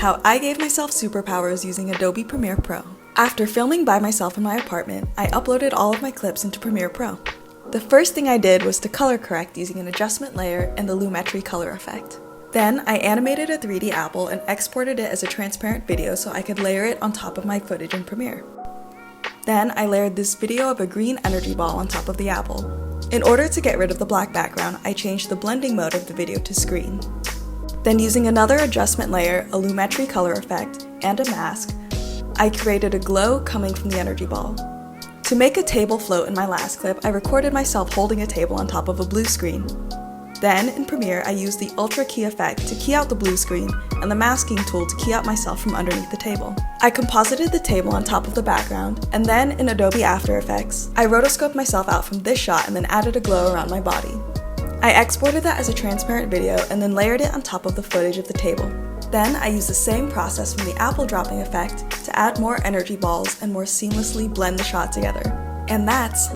how I gave myself superpowers using Adobe Premiere Pro. After filming by myself in my apartment, I uploaded all of my clips into Premiere Pro. The first thing I did was to color correct using an adjustment layer and the Lumetri color effect. Then I animated a 3D apple and exported it as a transparent video so I could layer it on top of my footage in Premiere. Then I layered this video of a green energy ball on top of the apple. In order to get rid of the black background, I changed the blending mode of the video to screen. Then using another adjustment layer, a Lumetri color effect, and a mask, I created a glow coming from the energy ball. To make a table float in my last clip, I recorded myself holding a table on top of a blue screen. Then, in Premiere, I used the Ultra Key effect to key out the blue screen and the masking tool to key out myself from underneath the table. I composited the table on top of the background, and then in Adobe After Effects, I rotoscoped myself out from this shot and then added a glow around my body. I exported that as a transparent video and then layered it on top of the footage of the table. Then I used the same process from the apple dropping effect to add more energy balls and more seamlessly blend the shot together. And that's